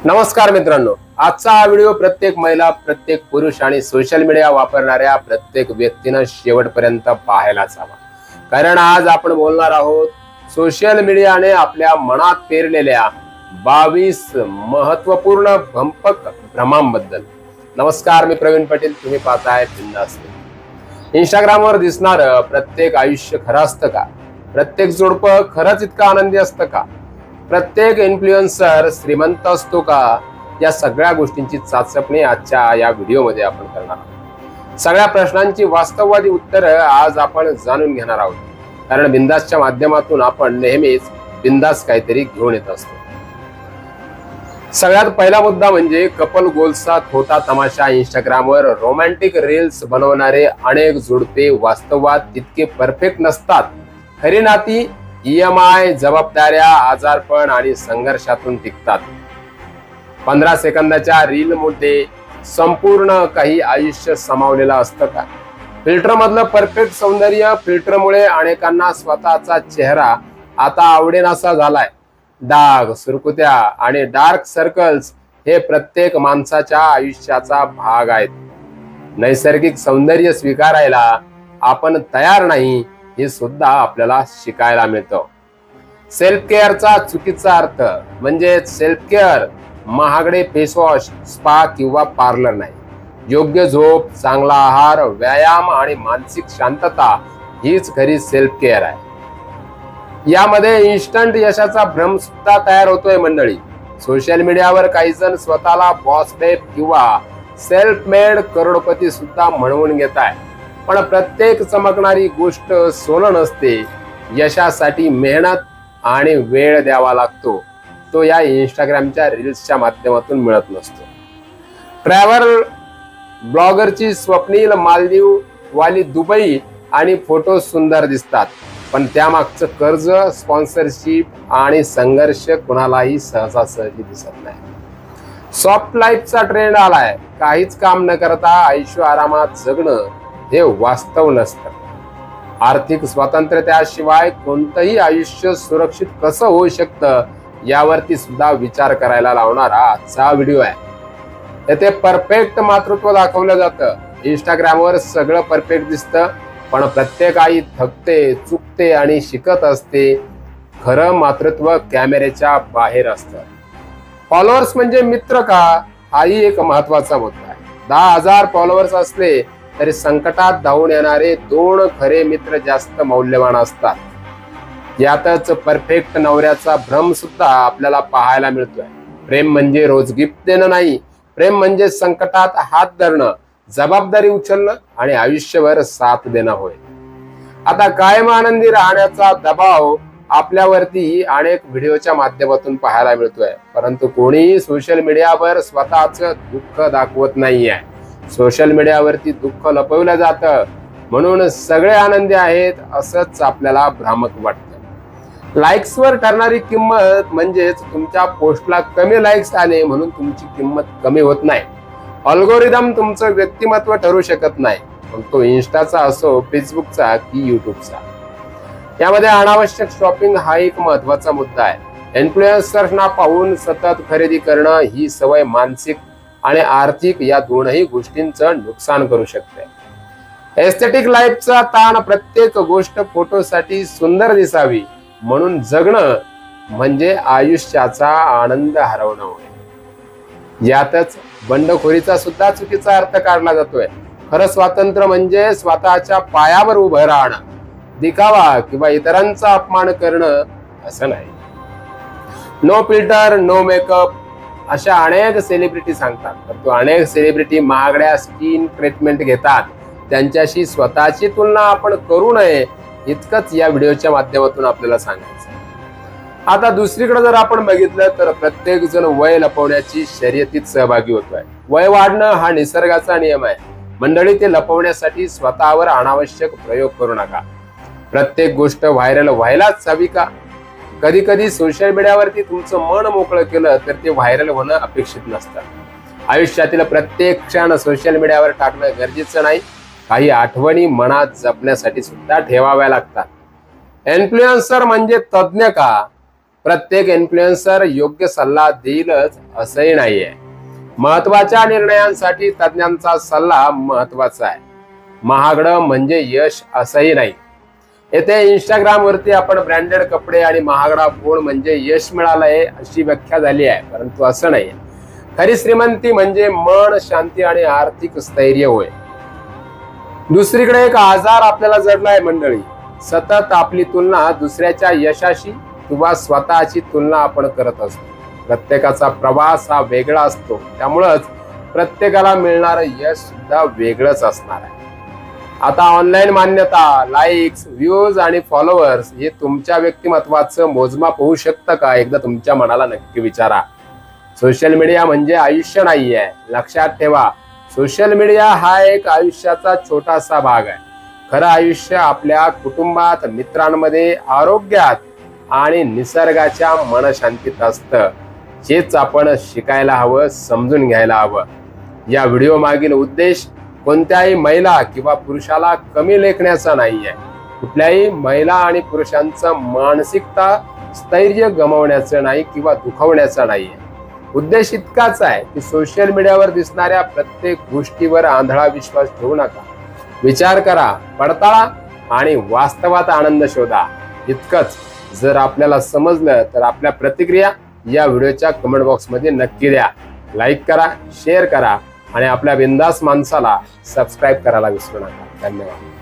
नमस्कार मित्रांनो, आजचा हा व्हिडिओ प्रत्येक महिला, प्रत्येक पुरुष आणि सोशल मीडिया वापरणाऱ्या प्रत्येक व्यक्तीनं शेवटपर्यंत पाहायलाच हवा. कारण आज आपण बोलणार आहोत सोशल मीडियाने आपल्या मनात पेरलेल्या 22 महत्वपूर्ण भंपक भ्रमांबद्दल. नमस्कार, मी प्रवीण पाटील. तुम्ही पाहताय बिंदास. इंस्टाग्रामवर दिसणार प्रत्येक आयुष्य खरं असतं का? प्रत्येक जोडपं खरंच इतकं आनंदी असतं का? प्रत्येक इन्फ्लुएन्सर श्रीमंत असतो का? या सगळ्या गोष्टींची चाचपणी आजच्या या व्हिडिओमध्ये आपण करणार आहोत. सगळ्या प्रश्नांची वास्तववादी उत्तरं आज आपण जाणून घेणार आहोत. कारण बिंदासच्या माध्यमातून आपण नेहमीच बिंदास काहीतरी घेऊन येत असतो. सगळ्यात पहिला मुद्दा म्हणजे कपल गोल्सचा खोटा तमाशा. इंस्टाग्रामवर रोमॅन्टिक रील्स बनवणारे अनेक जोडपे वास्तवात तितके परफेक्ट नसतात. खरी नाती EMI, जबाबदाऱ्या, आजारपण आणि संघर्षातून टिकतात. 15 सेकंदाच्या रील मध्ये संपूर्ण काही आयुष्य समावलेलं असतं का? फिल्टर मधलं परफेक्ट सौंदर्य. फिल्टरमुळे अनेकांना स्वतःचा चेहरा आता आवडेनासा झालाय. डाग, सुरकुत्या आणि डार्क सर्कल्स हे प्रत्येक माणसाच्या आयुष्याचा भाग आहेत. नैसर्गिक सौंदर्य स्वीकारायला आपण तयार नाही हे सुद्धा आपल्याला शिकायला मिळतं. सेल्फ केअरचा चुकीचा अर्थ म्हणजे सेल्फ केअर महागडे फेसवॉश, स्पा किंवा पार्लर नाही. योग्य झोप, चांगला आहार, व्यायाम आणि मानसिक शांतता हीच खरी सेल्फ केअर आहे. यामध्ये इन्स्टंट यशाचा भ्रम सुद्धा तयार होतोय मंडळी. सोशल मीडियावर काही जण स्वतःला बॉस बेब किंवा सेल्फ मेड करोडपती सुद्धा म्हणवून घेत आहे. पण प्रत्येक चमकणारी गोष्ट सोनं नसते. यशासाठी मेहनत आणि वेळ द्यावा लागतो. तो या इंस्टाग्रामच्या रील्सच्या माध्यमातून मिळत नसतो. ट्रॅव्हल ब्लॉगरची स्वप्नील मालदीव वाली दुबई आणि फोटो सुंदर दिसतात, पण त्यामागचं कर्ज, स्पॉन्सरशिप आणि संघर्ष कुणालाही सहजासहजी दिसत नाही. सॉफ्ट लाईफचा ट्रेंड आलाय. काहीच काम न करता ऐशो आरामात जगणं हे वास्तव नसतं. आर्थिक स्वातंत्र्याशिवाय कोणतंही आयुष्य सुरक्षित कसं होऊ शकतं यावरती सुद्धा विचार करायला लावणारा आजचा व्हिडिओ आहे. येथे परफेक्ट मातृत्व दाखवलं जातं. इंस्टाग्रामवर सगळं परफेक्ट दिसतं, पण प्रत्येक आई थकते, चुकते आणि शिकत असते. खरं मातृत्व कॅमेऱ्याच्या बाहेर असतं. फॉलोअर्स म्हणजे मित्र का? हाही एक महत्वाचा मुद्दा आहे. 10,000 फॉलोअर्स असले तरी संकटात धावून येणारे 2 खरे मित्र जास्त मौल्यवान असतात. यातच परफेक्ट नवऱ्याचा भ्रम सुद्धा आपल्याला पाहायला मिळतोय. प्रेम म्हणजे रोज गिफ्ट देणं नाही. प्रेम म्हणजे संकटात हात धरणं, जबाबदारी उचलणं आणि आयुष्यभर साथ देणं होय. आता कायम आनंदी राहण्याचा दबाव आपल्यावरती अनेक व्हिडिओच्या माध्यमातून पाहायला मिळतोय, परंतु कोणीही सोशल मीडियावर स्वतःच दुःख दाखवत नाहीये. सोशल मीडियावरती दुःख लपवलं जातं म्हणून सगळे आनंदी आहेत असंच आपल्याला भ्रामक वाटतं. लाईक्सवर ठरणारी किंमत म्हणजेच तुमच्या पोस्टला कमी लाईक्स आले म्हणून तुमची किंमत कमी होत नाही. अल्गोरिदम तुमचं व्यक्तिमत्व ठरू शकत नाही, मग तो इन्स्टाचा असो, फेसबुकचा की युट्यूबचा. यामध्ये अनावश्यक शॉपिंग हा एक महत्वाचा मुद्दा आहे. इन्फ्लुएन्सर्सना पाहून सतत खरेदी करणं ही सवय मानसिक आणि आर्थिक या दोनही गोष्टींचं नुकसान करू शकते. एस्थेटिक लाईफचा ताण. प्रत्येक गोष्ट फोटोसाठी सुंदर दिसावी म्हणून जगणं म्हणजे आयुष्याचा आनंद हरवणं होय. यातच बंडखोरीचा सुद्धा चुकीचा अर्थ काढला जातोय. खरं स्वातंत्र्य म्हणजे स्वतःच्या पायावर उभं राहणं, दिखावा किंवा इतरांचा अपमान करणं असं नाही. नो फिल्टर, नो मेकअप अशा अनेक सेलिब्रिटी सांगतात, परंतु अनेक सेलिब्रिटी महागड्या स्किन ट्रीटमेंट घेतात. त्यांच्याशी स्वतःची तुलना आपण करू नये इतकंच या व्हिडिओच्या माध्यमातून आपल्याला सांगायचं. आता दुसरीकडे जर आपण बघितलं तर प्रत्येक जण वय लपवण्याची शर्यतीत सहभागी होतोय. वय वाढणं हा निसर्गाचा नियम आहे मंडळी. ते लपवण्यासाठी स्वतःवर अनावश्यक प्रयोग करू नका. प्रत्येक गोष्ट व्हायरल व्हायलाच हवी का? कधी कधी सोशल मीडियावरती तुमचं मन मोकळं केलं तर ते व्हायरल होणं अपेक्षित नसतं. आयुष्यातील प्रत्येक क्षण सोशल मीडियावर टाकणं गरजेचं नाही. काही आठवणी मनात जपण्यासाठी सुद्धा ठेवाव्या लागतात. इन्फ्लुएन्सर म्हणजे तज्ञ का? प्रत्येक इन्फ्लुएन्सर योग्य सल्ला देईलच असंही नाहीये. महत्वाच्या निर्णयांसाठी तज्ञांचा सल्ला महत्वाचा आहे. महागडं म्हणजे यश असंही नाही. येथे इंस्टाग्राम वरती आपण ब्रँडेड कपडे आणि महागडा फोन म्हणजे यश मिळालंय अशी व्याख्या झाली आहे, परंतु असं नाही. खरी श्रीमंती म्हणजे मन शांती आणि आर्थिक स्थैर्य होय. दुसरीकडे एक आजार आपल्याला जडलाय मंडळी. सतत आपली तुलना दुसऱ्याच्या यशाशी किंवा स्वतःची तुलना आपण करत असतो. प्रत्येकाचा प्रवास हा वेगळा असतो, त्यामुळेच प्रत्येकाला मिळणारं यश सुद्धा वेगळंच असणार आहे. आता ऑनलाईन मान्यता, लाईक्स, व्ह्यूज आणि फॉलोअर्स हे तुमच्या व्यक्तिमत्वाचं मोजमाप होऊ शकतं का? एकदा तुमच्या मनाला नक्की विचारा. सोशल मीडिया म्हणजे आयुष्य नाहीये, लक्षात ठेवा. सोशल मीडिया हा एक आयुष्याचा छोटासा भाग आहे. खरं आयुष्य आपल्या कुटुंबात, मित्रांमध्ये, आरोग्यात आणि निसर्गाच्या मनशांतीत असतं. हेच आपण शिकायला हवं, समजून घ्यायला हवं. या व्हिडिओ मागील उद्देश कोणत्याही महिला किंवा पुरुषाला कमी लेखण्याचा नाहीये. कुठल्याही महिला आणि पुरुषांचं मानसिकता स्थैर्य गमावण्याचं नाही किंवा दुखवण्याचं नाहीये. उद्देश इतकाच आहे की सोशल मीडियावर दिसणाऱ्या प्रत्येक गोष्टीवर आंधळा विश्वास ठेवू नका. विचार करा, पडताळा आणि वास्तवात आनंद शोधा. इतकंच. जर आपल्याला समजलं तर आपल्या प्रतिक्रिया या व्हिडिओच्या कमेंट बॉक्समध्ये नक्की द्या. लाईक करा, शेअर करा आणि आपल्या बिंदास माणसाला सबस्क्राईब करायला विसरू नका. धन्यवाद.